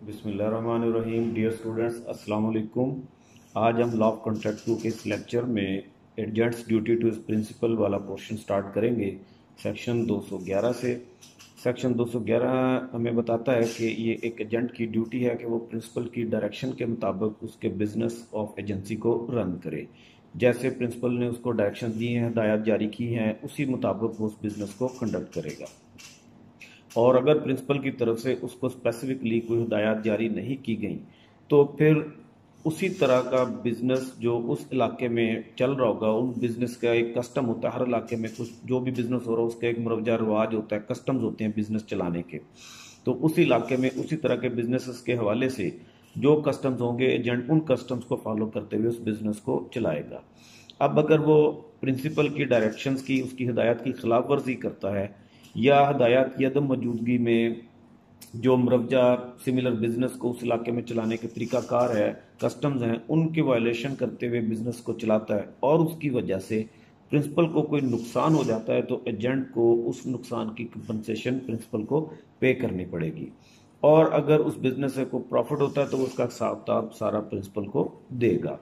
बिस्मिल्लाहिर्रहमानिर्रहीम। Dear students, अस्सलाम वालेकुम। आज हम लॉ ऑफ कॉन्ट्रैक्ट 2 के इस लेक्चर में एजेंट्स ड्यूटी टू प्रिंसिपल वाला पोर्शन स्टार्ट करेंगे सेक्शन 211 से। सेक्शन 211 हमें बताता है कि ये एक एजेंट की ड्यूटी है कि वो प्रिंसिपल की डायरेक्शन के मुताबिक उसके बिजनेस ऑफ एजेंसी को रन करे। जैसे प्रिंसिपल ने उसको डायरेक्शन दी हैं, हदायत जारी की हैं, उसी मुताबिक वो उस बिजनेस को कंडक्ट करेगा। और अगर प्रिंसिपल की तरफ से उसको स्पेसिफिकली कोई हिदायत जारी नहीं की गई तो फिर उसी तरह का बिजनेस जो उस इलाके में चल रहा होगा, उन बिजनेस का एक कस्टम होता है। हर इलाके में कुछ जो भी बिजनेस हो रहा है उसका एक मुरवजा रिवाज होता है, कस्टम्स होते हैं बिजनेस चलाने के। तो उस इलाके में उसी तरह के बिजनेस के हवाले से जो कस्टम्स होंगे, एजेंट उन कस्टम्स को फॉलो करते हुए उस बिजनेस को चलाएगा। अब अगर वो प्रिंसिपल की डायरेक्शंस की, उसकी हिदायत की खिलाफ वर्जी करता है या हदायत की अदम मौजूदगी में जो मुरवजा सिमिलर बिजनेस को उस इलाके में चलाने के तरीकाकार है, कस्टम्स हैं, उनके वायलेशन करते हुए बिजनेस को चलाता है और उसकी वजह से प्रिंसिपल को कोई नुकसान हो जाता है तो एजेंट को उस नुकसान की कंपनसेशन प्रिंसिपल को पे करनी पड़ेगी। और अगर उस बिजनेस से कोई प्रॉफिट होता है तो उसका हिसाब किताब सारा प्रिंसिपल को देगा।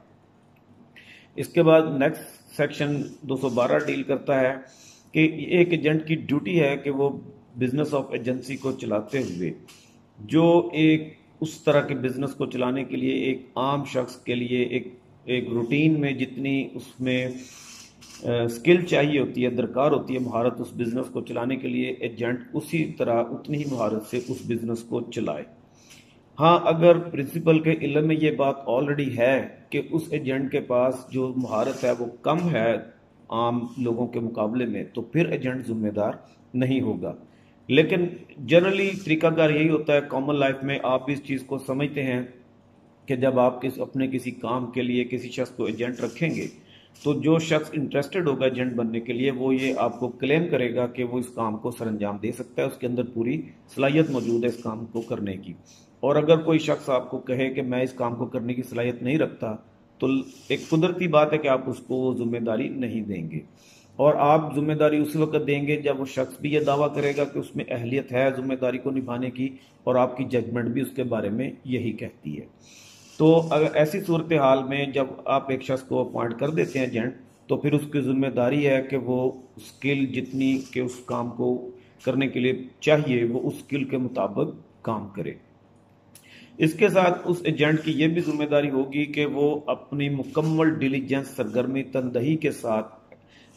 इसके बाद नेक्स्ट सेक्शन 212 डील करता है कि एक एजेंट की ड्यूटी है कि वो बिजनेस ऑफ एजेंसी को चलाते हुए जो एक उस तरह के बिजनेस को चलाने के लिए एक आम शख्स के लिए एक रूटीन में जितनी उसमें स्किल चाहिए होती है, दरकार होती है, महारत उस बिजनेस को चलाने के लिए, एजेंट उसी तरह उतनी ही महारत से उस बिजनेस को चलाए। हाँ, अगर प्रिंसिपल के इल्म में ये बात ऑलरेडी है कि उस एजेंट के पास जो महारत है वो कम है आम लोगों के मुकाबले में, तो फिर एजेंट जिम्मेदार नहीं होगा। लेकिन जनरली तरीकाकार यही होता है, कॉमन लाइफ में आप इस चीज़ को समझते हैं कि जब आप अपने किसी काम के लिए किसी शख्स को एजेंट रखेंगे तो जो शख्स इंटरेस्टेड होगा एजेंट बनने के लिए वो ये आपको क्लेम करेगा कि वो इस काम को सरअंजाम दे सकता है, उसके अंदर पूरी सलाहियत मौजूद है इस काम को करने की। और अगर कोई शख्स आपको कहे कि मैं इस काम को करने की सलाहियत नहीं रखता तो एक कुदरती बात है कि आप उसको वो जिम्मेदारी नहीं देंगे। और आप जिम्मेदारी उसी वक्त देंगे जब वो शख्स भी ये दावा करेगा कि उसमें अहलियत है जिम्मेदारी को निभाने की, और आपकी जजमेंट भी उसके बारे में यही कहती है। तो अगर ऐसी सूरत हाल में जब आप एक शख्स को अपॉइंट कर देते हैं एजेंट, तो फिर उसकी जिम्मेदारी है कि वो स्किल जितनी के उस काम को करने के लिए चाहिए वो उस स्किल के मुताबिक काम करे। इसके साथ उस एजेंट की यह भी जिम्मेदारी होगी कि वो अपनी मुकम्मल डिलीजेंस, सरगर्मी, तनदही के साथ,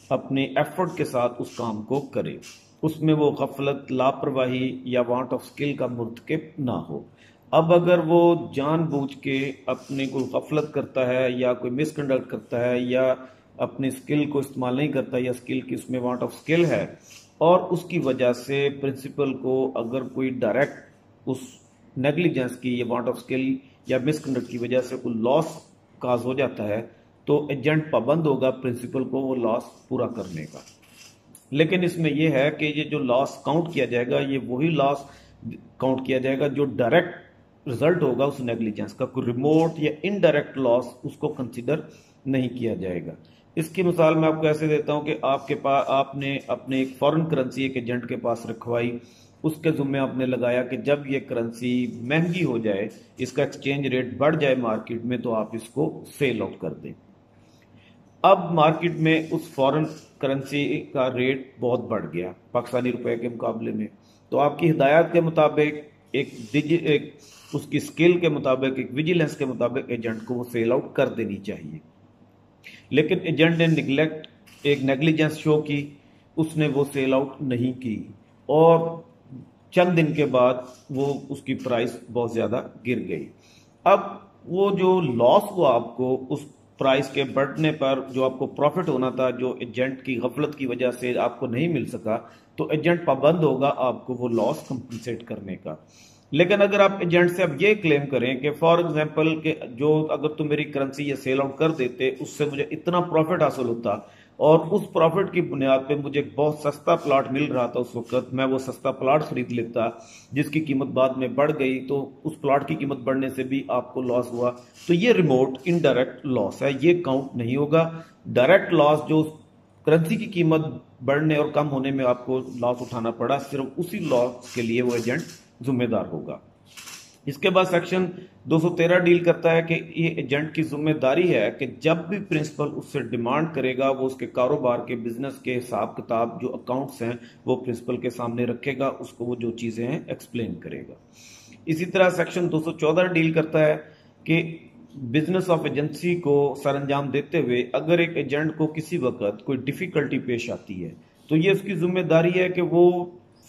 अपने एफर्ट के साथ उस काम को करे। उसमें वो गफलत, लापरवाही या वांट ऑफ स्किल का मुर्तकिब ना हो। अब अगर वो जानबूझ के अपने कोई गफलत करता है या कोई मिसकंडक्ट करता है या अपनी स्किल को इस्तेमाल नहीं करता या स्किल की उसमें वांट ऑफ स्किल है और उसकी वजह से प्रिंसिपल को अगर कोई डायरेक्ट उस नेग्लिजेंस की या वांट ऑफ स्किल या मिसकंडक्ट की वजह से कोई लॉस काज हो जाता है तो एजेंट पाबंद होगा प्रिंसिपल को वो लॉस पूरा करने का। लेकिन इसमें यह है कि ये जो लॉस काउंट किया जाएगा ये वही लॉस काउंट किया जाएगा जो डायरेक्ट रिजल्ट होगा उस नेग्लिजेंस का। कोई रिमोट या इनडायरेक्ट लॉस उसको कंसिडर नहीं किया जाएगा। इसकी मिसाल मैं आपको ऐसे देता हूं कि आपके पास आपने अपने एक फॉरेन करेंसी एक एजेंट के पास रखवाई, उसके जुम्मे आपने लगाया कि जब ये करेंसी महंगी हो जाए, इसका एक्सचेंज रेट बढ़ जाए मार्केट में, तो आप इसको सेल आउट कर दें। अब मार्केट में उस फॉरेन करेंसी का रेट बहुत बढ़ गया पाकिस्तानी रुपए के मुकाबले में, तो आपकी हिदायत के मुताबिक एक उसकी स्किल के मुताबिक, एक विजिलेंस के मुताबिक एजेंट को वो सेल आउट कर देनी चाहिए। लेकिन एजेंट ने निगलेक्ट, एक नेग्लिजेंस शो की, उसने वो सेल आउट नहीं की और चंद दिन के बाद वो उसकी प्राइस बहुत ज्यादा गिर गई। अब वो जो लॉस हुआ आपको उस प्राइस के बढ़ने पर, जो आपको प्रॉफिट होना था जो एजेंट की गफलत की वजह से आपको नहीं मिल सका, तो एजेंट पाबंद होगा आपको वो लॉस कंपनसेट करने का। लेकिन अगर आप एजेंट से अब ये क्लेम करें कि फॉर एग्जांपल कि जो अगर तुम मेरी करेंसी ये सेल आउट कर देते उससे मुझे इतना प्रॉफिट हासिल होता और उस प्रॉफिट की बुनियाद पे मुझे बहुत सस्ता प्लॉट मिल रहा था उस वक्त, मैं वो सस्ता प्लॉट खरीद लेता जिसकी कीमत बाद में बढ़ गई, तो उस प्लॉट की कीमत बढ़ने से भी आपको लॉस हुआ। तो ये रिमोट इनडायरेक्ट लॉस है, ये काउंट नहीं होगा। डायरेक्ट लॉस जो करेंसी की कीमत बढ़ने और कम होने में आपको लॉस उठाना पड़ा, सिर्फ उसी लॉस के लिए वो एजेंट जिम्मेदार होगा। इसके बाद सेक्शन 213 डील करता है कि ये एजेंट की जिम्मेदारी है कि जब भी प्रिंसिपल उससे डिमांड करेगा वो उसके कारोबार के बिजनेस के हिसाब किताब जो अकाउंट्स हैं वो प्रिंसिपल के सामने रखेगा, उसको वो जो चीजें हैं एक्सप्लेन करेगा। इसी तरह सेक्शन 214 डील करता है कि बिजनेस ऑफ एजेंसी को सरंजाम देते हुए अगर एक एजेंट को किसी वक्त कोई डिफिकल्टी पेश आती है तो ये उसकी जिम्मेदारी है कि वो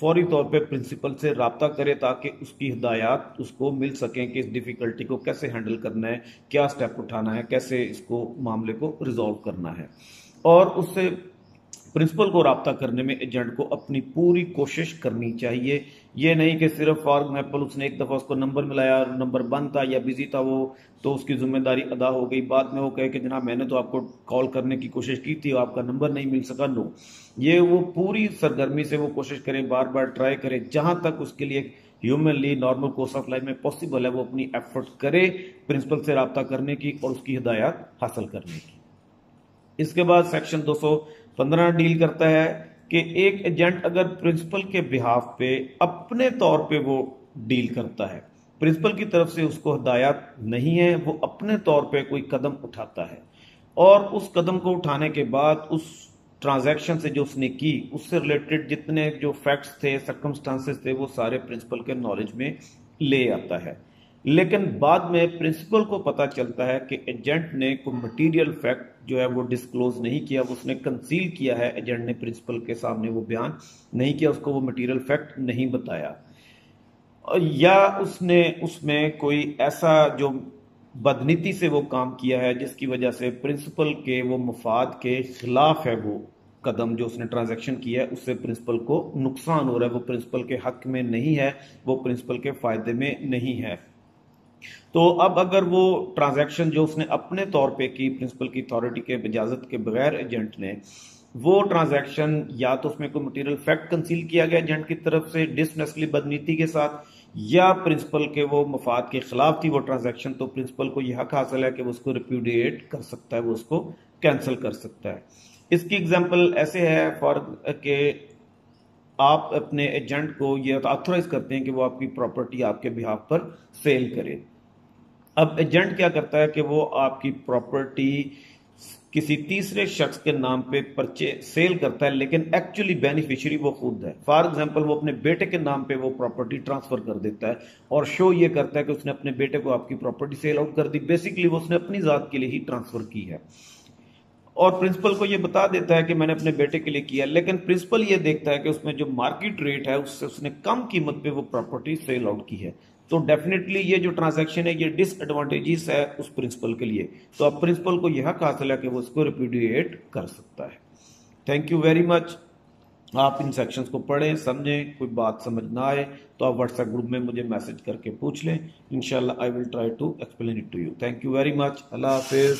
फौरी तौर पे प्रिंसिपल से राब्ता करे ताकि उसकी हिदायत उसको मिल सकें कि इस डिफिकल्टी को कैसे हैंडल करना है, क्या स्टेप उठाना है, कैसे इसको मामले को रिजॉल्व करना है। और उससे प्रिंसिपल को राब्ता करने में एजेंट को अपनी पूरी कोशिश करनी चाहिए। ये नहीं कि सिर्फ फॉर एग्जाम्पल उसने एक दफा उसको नंबर मिलाया और नंबर बंद था या बिजी था वो, तो उसकी जिम्मेदारी अदा हो गई, बाद में वो कहे कि जनाब मैंने तो आपको कॉल करने की कोशिश की थी, आपका नंबर नहीं मिल सका। नो, ये वो पूरी सरगर्मी से वो कोशिश करे, बार बार ट्राई करे, जहां तक उसके लिए humanly normal course of life में पॉसिबल है वो अपनी एफर्ट करे प्रिंसिपल से राब्ता करने की और उसकी हिदायत हासिल करने की। इसके बाद सेक्शन 215 डील करता है कि एक एजेंट अगर प्रिंसिपल के बिहाफ पे अपने तौर पे वो डील करता है, प्रिंसिपल की तरफ से उसको हिदायत नहीं है, वो अपने तौर पे कोई कदम उठाता है और उस कदम को उठाने के बाद उस ट्रांजैक्शन से जो उसने की उससे रिलेटेड जितने जो फैक्ट्स थे, सर्कमस्टांसेस थे, वो सारे प्रिंसिपल के नॉलेज में ले आता है। लेकिन बाद में प्रिंसिपल को पता चलता है कि एजेंट ने कोई मटेरियल फैक्ट जो है वो डिस्क्लोज नहीं किया, उसने कंसील किया है, एजेंट ने प्रिंसिपल के सामने वो बयान नहीं किया, उसको वो मटेरियल फैक्ट नहीं बताया, या उसने उसमें कोई ऐसा जो बदनीति से वो काम किया है जिसकी वजह से प्रिंसिपल के वो मफाद के खिलाफ है वो कदम जो उसने ट्रांजैक्शन किया है, उससे प्रिंसिपल को नुकसान हो रहा है, वो प्रिंसिपल के हक में नहीं है, वो प्रिंसिपल के फायदे में नहीं है। तो अब अगर वो ट्रांजैक्शन जो उसने अपने तौर पे की प्रिंसिपल की अथॉरिटी के इजाजत के बगैर एजेंट ने, वो ट्रांजैक्शन या तो उसमें कोई मटेरियल फैक्ट कंसील किया गया एजेंट की तरफ से डिसनेसली बदनीति के साथ, या प्रिंसिपल के वो मफाद के खिलाफ थी वो ट्रांजैक्शन, तो प्रिंसिपल को यह हक हासिल है कि वो उसको रिप्यूडिएट कर सकता है, वो उसको कैंसिल कर सकता है। इसकी एग्जाम्पल ऐसे है फॉर के आप अपने एजेंट को ये ऑथराइज करते हैं कि वो आपकी प्रॉपर्टी आपके बिहाफ पर सेल करे। अब एजेंट क्या करता है कि वो आपकी प्रॉपर्टी किसी तीसरे शख्स के नाम पे सेल करता है, लेकिन एक्चुअली बेनिफिशियरी वो खुद है। फॉर एग्जांपल वो अपने बेटे के नाम पे वो प्रॉपर्टी ट्रांसफर कर देता है और शो ये करता है कि उसने अपने बेटे को आपकी प्रॉपर्टी सेल आउट कर दी, बेसिकली वो उसने अपनी जात के लिए ही ट्रांसफर की है और प्रिंसिपल को ये बता देता है कि मैंने अपने बेटे के लिए किया, लेकिन प्रिंसिपल ये देखता है कि उसमें जो मार्केट रेट है उससे उसने कम कीमत पे वो प्रॉपर्टी सेल आउट की है, तो डेफिनेटली ये जो ट्रांजैक्शन है ये डिसएडवांटेजेस है उस प्रिंसिपल के लिए। तो अब प्रिंसिपल को यह हक हासिल है कि वो उसको रिप्यूडिएट कर सकता है। Thank you very much. आप इन सेक्शंस को पढ़ें, समझें, कोई बात समझ ना आए तो आप व्हाट्सएप ग्रुप में मुझे मैसेज करके पूछ लें, इंशाल्लाह I will try to explain it to you. Thank you very much. अल्लाह हाफिज।